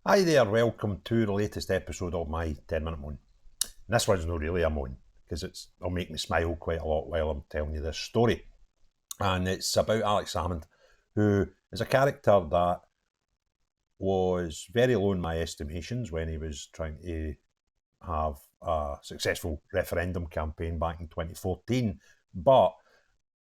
Hi there, welcome to the latest episode of my 10-minute moan. And this one's not really a moan, because it'll make me smile quite a lot while I'm telling you this story. And it's about Alex Salmond, who is a character that was very low in my estimations when he was trying to have a successful referendum campaign back in 2014. But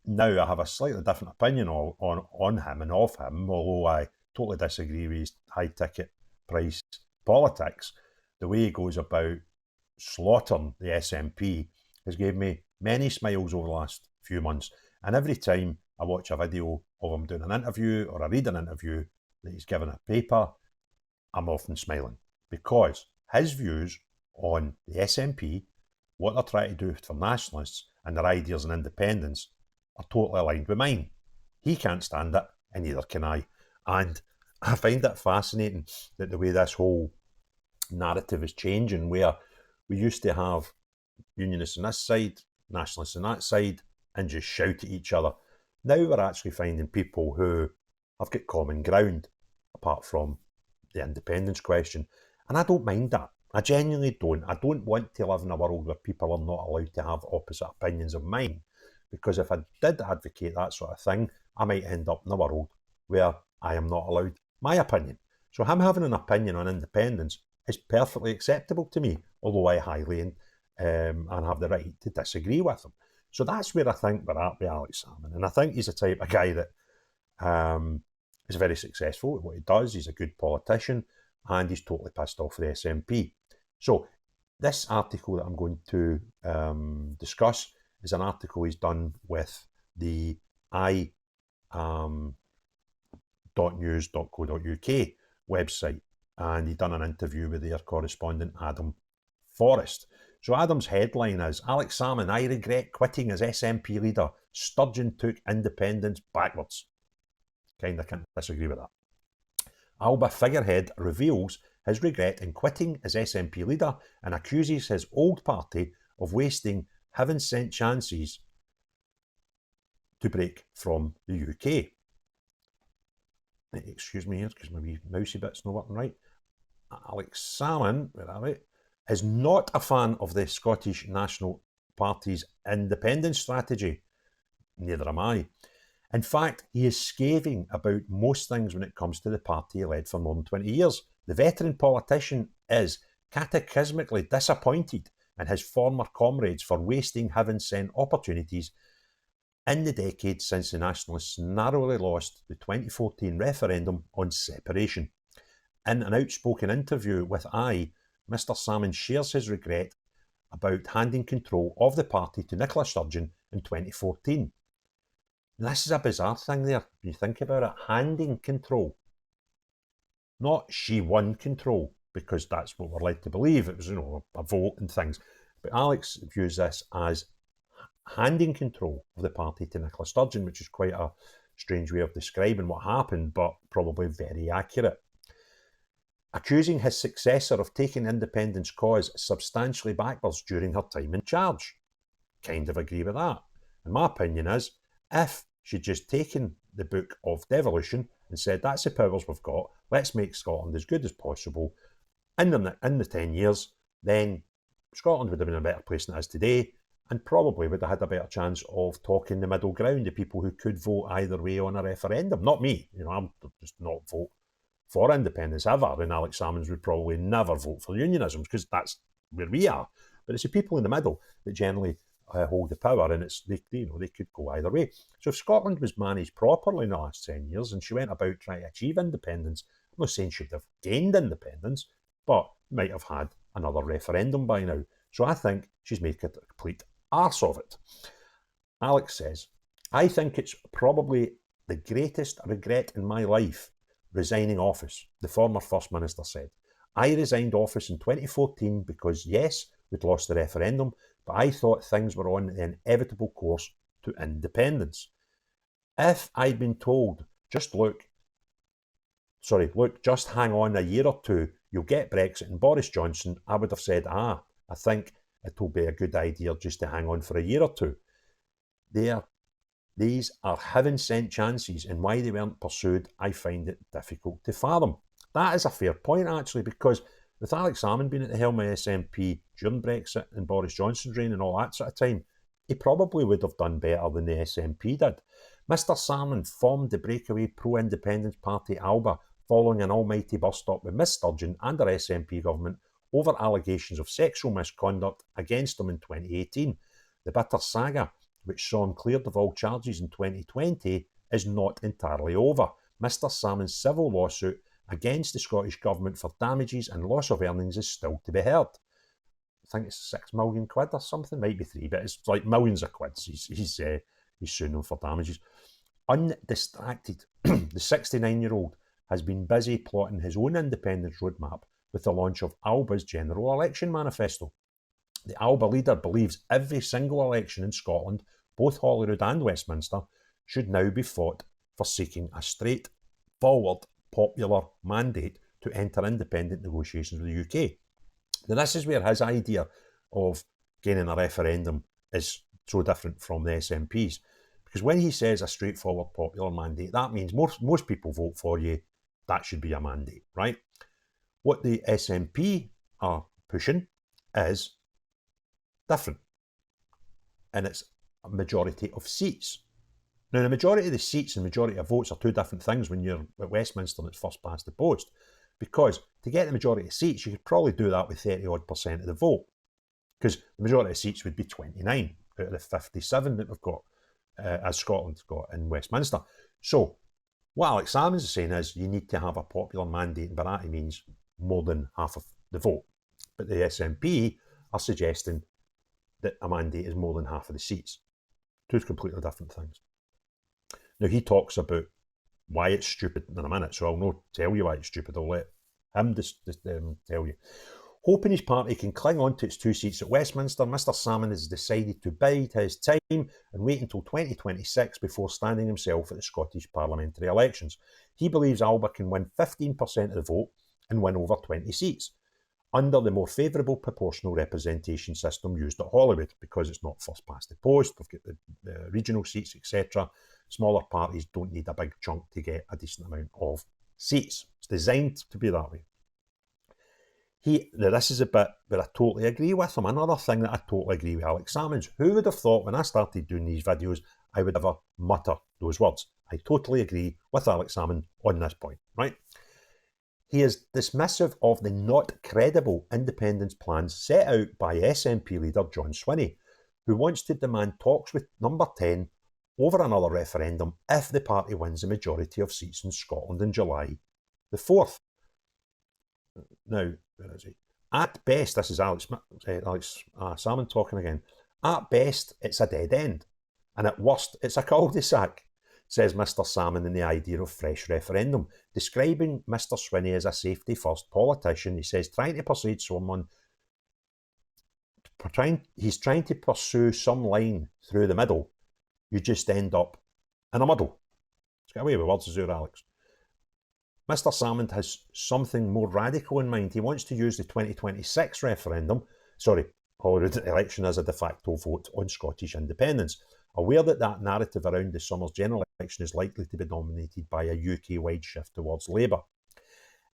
now I have a slightly different opinion on him and of him, although I totally disagree with his high ticket price politics. The way he goes about slaughtering the SNP has gave me many smiles over the last few months. And every time I watch a video of him doing an interview or I read an interview that he's given a paper, I'm often smiling because his views on the SNP, what they're trying to do for nationalists and their ideas and independence are totally aligned with mine. He can't stand it, and neither can I. And I find it fascinating that the way this whole narrative is changing, where we used to have unionists on this side, nationalists on that side, and just shout at each other. Now we're actually finding people who have got common ground, apart from the independence question. And I don't mind that. I genuinely don't. I don't want to live in a world where people are not allowed to have opposite opinions of mine. Because if I did advocate that sort of thing, I might end up in a world where I am not allowed my opinion. So him having an opinion on independence is perfectly acceptable to me, although I highly and have the right to disagree with him. So that's where I think we're at with Alex Salmond. And I think he's the type of guy that is very successful at what he does. He's a good politician and he's totally pissed off the SNP. So this article that I'm going to discuss is an article he's done with the i.news.co.uk website, and he'd done an interview with their correspondent Adam Forrest. So Adam's headline is Alex Salmond, I regret quitting as SNP leader. Sturgeon took independence backwards. Kind of can't disagree with that. ALBA figurehead reveals his regret in quitting as SNP leader and accuses his old party of wasting heaven-sent chances to break from the UK. Excuse me here, because my wee mousey bit's not working right. Alex Salmond, where are we, is not a fan of the Scottish National Party's independence strategy. Neither am I. In fact, he is scathing about most things when it comes to the party he led for more than 20 years. The veteran politician is cataclysmically disappointed in his former comrades for wasting heaven-sent opportunities in the decade since the Nationalists narrowly lost the 2014 referendum on separation. In an outspoken interview with Mr. Salmond shares his regret about handing control of the party to Nicola Sturgeon in 2014. This is a bizarre thing there, when you think about it. Handing control. Not she won control, because that's what we're led to believe. It was, a vote and things. But Alex views this as handing control of the party to Nicola Sturgeon, which is quite a strange way of describing what happened, but probably very accurate. Accusing his successor of taking the independence cause substantially backwards during her time in charge. Kind of agree with that. And my opinion is, if she'd just taken the book of devolution and said, that's the powers we've got, let's make Scotland as good as possible in the 10 years, then Scotland would have been a better place than it is today, and probably would have had a better chance of talking the middle ground to people who could vote either way on a referendum. Not me. I'm just not vote for independence ever, and Alex Salmond would probably never vote for unionism, because that's where we are. But it's the people in the middle that generally hold the power, and they could go either way. So if Scotland was managed properly in the last 10 years and she went about trying to achieve independence, I'm not saying she'd have gained independence, but might have had another referendum by now. So I think she's made a complete arse of it. Alex says, I think it's probably the greatest regret in my life resigning office, the former First Minister said. I resigned office in 2014 because, yes, we'd lost the referendum, but I thought things were on the inevitable course to independence. If I'd been told, just hang on a year or two, you'll get Brexit and Boris Johnson, I would have said, I think it'll be a good idea just to hang on for a year or two. These are heaven-sent chances, and why they weren't pursued, I find it difficult to fathom. That is a fair point, actually, because with Alex Salmond being at the helm of SNP during Brexit and Boris Johnson's reign and all that sort of time, he probably would have done better than the SNP did. Mr. Salmond formed the breakaway pro-independence party ALBA following an almighty bust-up with Miss Sturgeon and her SNP government over allegations of sexual misconduct against him in 2018. The bitter saga, which saw him cleared of all charges in 2020, is not entirely over. Mr. Salmond's civil lawsuit against the Scottish Government for damages and loss of earnings is still to be heard. I think it's £6 million or something, might be 3, but it's like millions of quids. He's suing them for damages. Undistracted, the 69-year-old has been busy plotting his own independence roadmap with the launch of ALBA's general election manifesto. The ALBA leader believes every single election in Scotland, both Holyrood and Westminster, should now be fought for seeking a straightforward popular mandate to enter independent negotiations with the UK. Now, this is where his idea of gaining a referendum is so different from the SNP's. Because when he says a straightforward popular mandate, that means most people vote for you. That should be a mandate, right? What the SNP are pushing is different. And it's a majority of seats. Now, the majority of the seats and majority of votes are two different things when you're at Westminster and it's first past the post. Because to get the majority of seats, you could probably do that with 30-odd% of the vote. Because the majority of seats would be 29 out of the 57 that we've got, as Scotland's got in Westminster. So, what Alex Salmond is saying is you need to have a popular mandate, and by that he means more than half of the vote. But the SNP are suggesting that a mandate is more than half of the seats. Two completely different things. Now, he talks about why it's stupid in a minute, so I'll not tell you why it's stupid. I'll let him just tell you. Hoping his party can cling on to its 2 seats at Westminster, Mr. Salmond has decided to bide his time and wait until 2026 before standing himself at the Scottish parliamentary elections. He believes ALBA can win 15% of the vote and win over 20 seats, under the more favourable proportional representation system used at Holyrood, because it's not first past the post, we've got the regional seats, etc. Smaller parties don't need a big chunk to get a decent amount of seats. It's designed to be that way. Now this is a bit where I totally agree with him. Another thing that I totally agree with Alex Salmond's. Who would have thought when I started doing these videos I would ever mutter those words? I totally agree with Alex Salmond on this point, right? He is dismissive of the not credible independence plans set out by SNP leader John Swinneys, who wants to demand talks with Number 10 over another referendum if the party wins a majority of seats in Scotland in July the 4th. Now, where is he? At best, this is Alex Salmond talking again. At best, it's a dead end. And at worst, it's a cul-de-sac, says Mr. Salmond in the idea of fresh referendum. Describing Mr. Swinneys as a safety-first politician, he says trying to persuade someone, he's trying to pursue some line through the middle, you just end up in a muddle. Let's get away with words as well, Alex. Mr. Salmond has something more radical in mind. He wants to use the 2026 Holyrood election as a de facto vote on Scottish independence, aware that narrative around the summer's general election is likely to be dominated by a UK-wide shift towards Labour.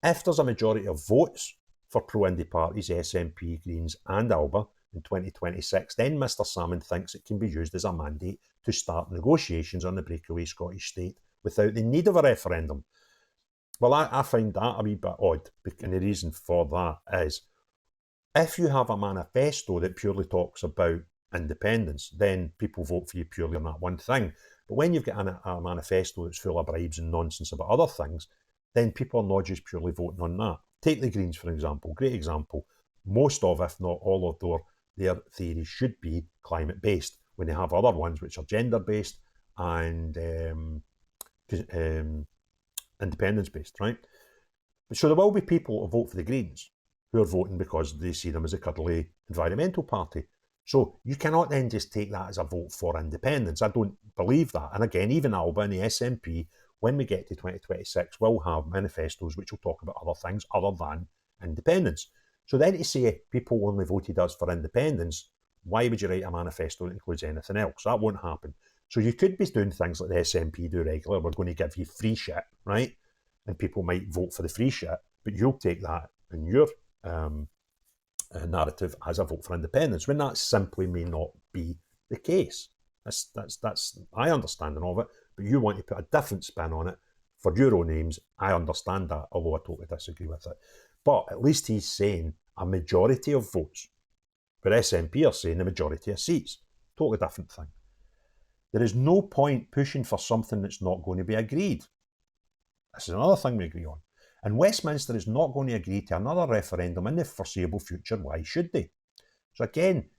If there's a majority of votes for pro-Indy parties, SNP, Greens and ALBA in 2026, then Mr. Salmond thinks it can be used as a mandate to start negotiations on the breakaway Scottish state without the need of a referendum. Well, I find that a wee bit odd, and the reason for that is if you have a manifesto that purely talks about independence, then people vote for you purely on that one thing. But when you've got a manifesto that's full of bribes and nonsense about other things, then people are not just purely voting on that. Take the Greens, for example. Great example. Most of, if not all of their theories should be climate-based, when they have other ones which are gender-based and independence-based, right? So there will be people who vote for the Greens who are voting because they see them as a cuddly environmental party. So you cannot then just take that as a vote for independence. I don't believe that. And again, even ALBA and the SNP, when we get to 2026, will have manifestos which will talk about other things other than independence. So then to say people only voted us for independence, why would you write a manifesto that includes anything else? That won't happen. So you could be doing things like the SNP do regularly. We're going to give you free shit, right? and people might vote for the free shit, but you'll take that in your narrative as a vote for independence, when that simply may not be the case. That's I understand of it, but you want to put a different spin on it for your own aims. I understand that, although I totally disagree with it. But at least he's saying a majority of votes, where SNP are saying the majority of seats. Totally different thing. There is no point pushing for something that's not going to be agreed. This is another thing we agree on. And Westminster is not going to agree to another referendum in the foreseeable future. Why should they? So again,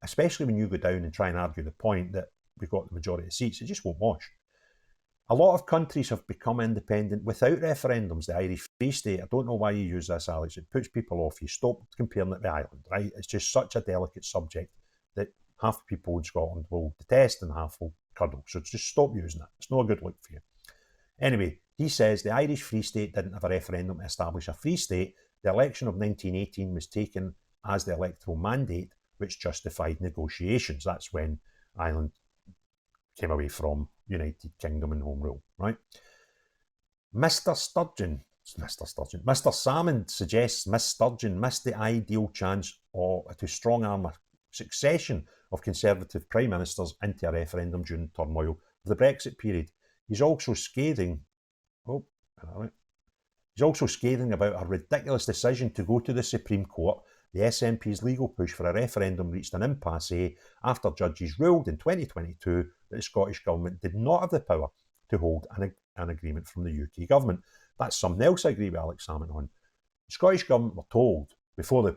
especially when you go down and try and argue the point that we've got the majority of seats, it just won't wash. A lot of countries have become independent without referendums. The Irish Free State, I don't know why you use this, Alex. It puts people off. You stop comparing it to Ireland, right? It's just such a delicate subject that half the people in Scotland will detest and half will cuddle. So just stop using it. It's not a good look for you. Anyway, he says the Irish Free State didn't have a referendum to establish a free state. The election of 1918 was taken as the electoral mandate which justified negotiations. That's when Ireland came away from United Kingdom and Home Rule, right? Mr. Salmond suggests Miss Sturgeon missed the ideal chance to strong-arm a succession of Conservative Prime Ministers into a referendum during the turmoil of the Brexit period. He's also scathing about a ridiculous decision to go to the Supreme Court. The SNP's legal push for a referendum reached an impasse after judges ruled in 2022 that the Scottish Government did not have the power to hold an agreement from the UK Government. That's something else I agree with Alex Salmond on. The Scottish Government were told before they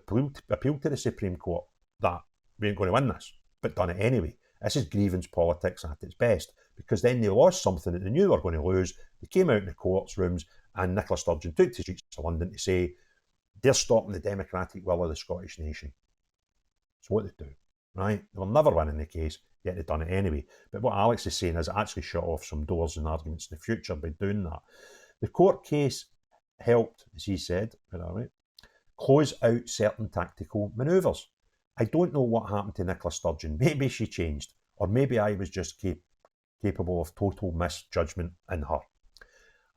appealed to the Supreme Court that we ain't going to win this, but done it anyway. This is grievance politics at its best, because then they lost something that they knew they were going to lose. They came out in the courts rooms and Nicola Sturgeon took to the streets of London to say they're stopping the democratic will of the Scottish nation. It's what they do, right? They were never winning the case, yet they've done it anyway. But what Alex is saying is it actually shut off some doors and arguments in the future by doing that. The court case helped, as he said, close out certain tactical manoeuvres. I don't know what happened to Nicola Sturgeon. Maybe she changed, or maybe I was just capable of total misjudgment in her.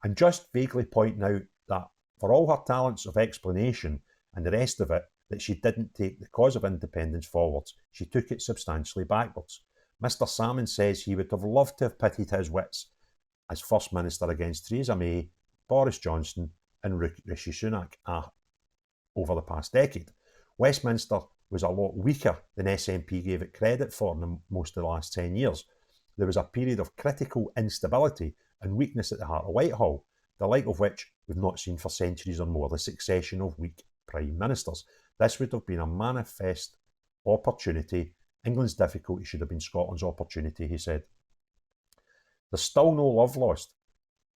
I'm just vaguely pointing out that for all her talents of explanation and the rest of it, that she didn't take the cause of independence forwards. She took it substantially backwards. Mr. Salmond says he would have loved to have pitted his wits as First Minister against Theresa May, Boris Johnson and Rishi Sunak over the past decade. Westminster was a lot weaker than SNP gave it credit for in most of the last 10 years. There was a period of critical instability and weakness at the heart of Whitehall, the like of which we've not seen for centuries or more, the succession of weak Prime Ministers. This would have been a manifest opportunity. England's difficulty should have been Scotland's opportunity, he said. There's still no love lost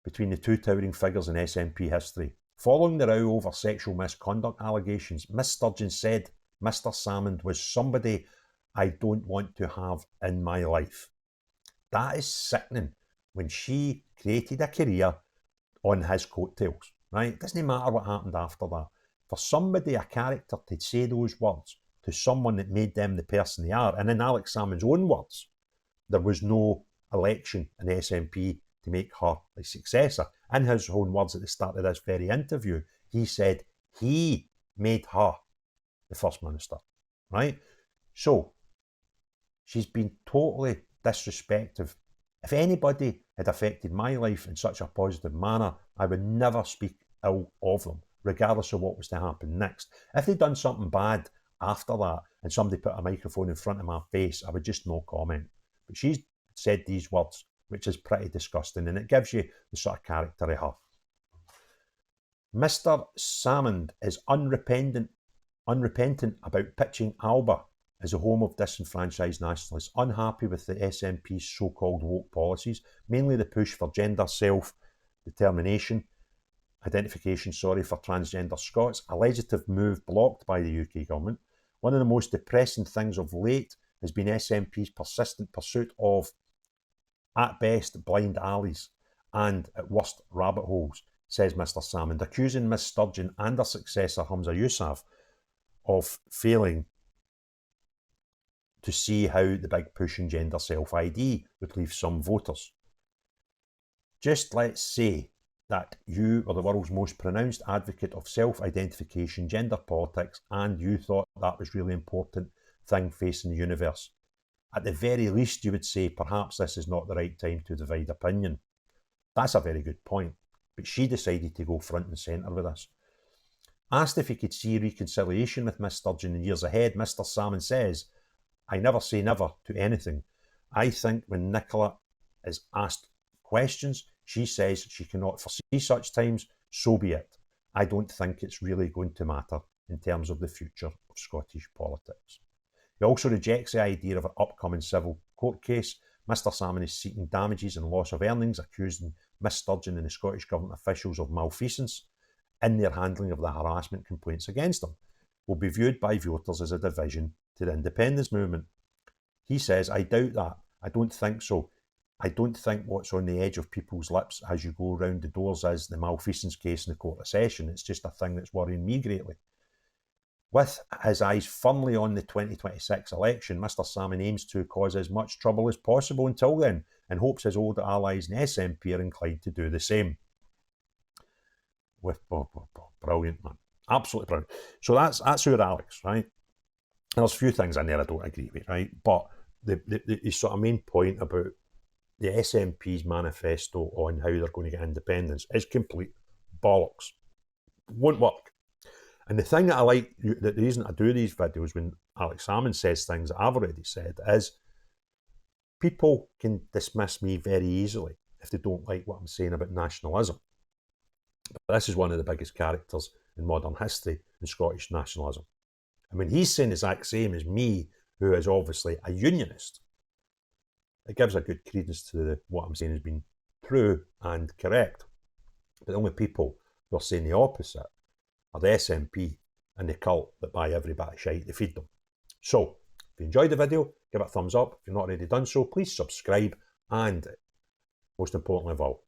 between the two towering figures in SNP history. Following the row over sexual misconduct allegations, Miss Sturgeon said Mr. Salmond was somebody I don't want to have in my life. That is sickening when she created a career on his coattails, right? It doesn't matter what happened after that. For somebody, a character, to say those words to someone that made them the person they are, and in Alex Salmond's own words, there was no election in the SNP to make her a successor. In his own words at the start of this very interview, he said he made her the First Minister, right? So she's been totally disrespectful. If anybody had affected my life in such a positive manner, I would never speak ill of them, regardless of what was to happen next. If they'd done something bad after that and somebody put a microphone in front of my face, I would just no comment. But she's said these words, which is pretty disgusting, and it gives you the sort of character of her. Mr. Salmond is unrepentant about pitching ALBA as a home of disenfranchised nationalists, unhappy with the SNP's so-called woke policies, mainly the push for gender self-identification for transgender Scots, a legislative move blocked by the UK government. One of the most depressing things of late has been SNP's persistent pursuit of, at best, blind alleys and, at worst, rabbit holes, says Mr. Salmond, accusing Miss Sturgeon and her successor, Humza Yousaf, of failing to see how the big push in gender self-ID would leave some voters. Just let's say that you were the world's most pronounced advocate of self-identification, gender politics, and you thought that was really important thing facing the universe. At the very least, you would say, perhaps this is not the right time to divide opinion. That's a very good point, but she decided to go front and centre with this. Asked if he could see reconciliation with Miss Sturgeon in years ahead, Mr. Salmond says, I never say never to anything. I think when Nicola is asked questions, she says she cannot foresee such times, so be it. I don't think it's really going to matter in terms of the future of Scottish politics. He also rejects the idea of an upcoming civil court case. Mr. Salmond is seeking damages and loss of earnings, accusing Miss Sturgeon and the Scottish Government officials of malfeasance in their handling of the harassment complaints against them. Will be viewed by voters as a division to the independence movement. He says, I doubt that. I don't think so. I don't think what's on the edge of people's lips as you go round the doors is the malfeasance case in the Court of Session. It's just a thing that's worrying me greatly. With his eyes firmly on the 2026 election, Mr. Salmond aims to cause as much trouble as possible until then, and hopes his old allies in the SNP are inclined to do the same. Brilliant, man. Absolutely brilliant. So that's our Alex, right? And there's a few things in there I don't agree with, right? But the sort of main point about the SNP's manifesto on how they're going to get independence is complete bollocks. Won't work. And the thing that I like, the reason I do these videos when Alex Salmond says things that I've already said is people can dismiss me very easily if they don't like what I'm saying about nationalism. But this is one of the biggest characters in modern history in Scottish nationalism. I mean, he's saying the exact same as me, who is obviously a unionist. It gives a good credence to what I'm saying has been true and correct. But the only people who are saying the opposite are the SNP and the cult that buy every bit of shite they feed them. So, if you enjoyed the video, give it a thumbs up. If you've not already done so, please subscribe. And most importantly of all,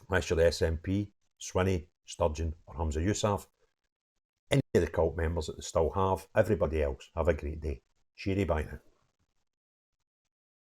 unless you're the SNP, Swinney, Sturgeon or Hamza Yousaf, any of the cult members that they still have, everybody else, have a great day. Cheery bye now.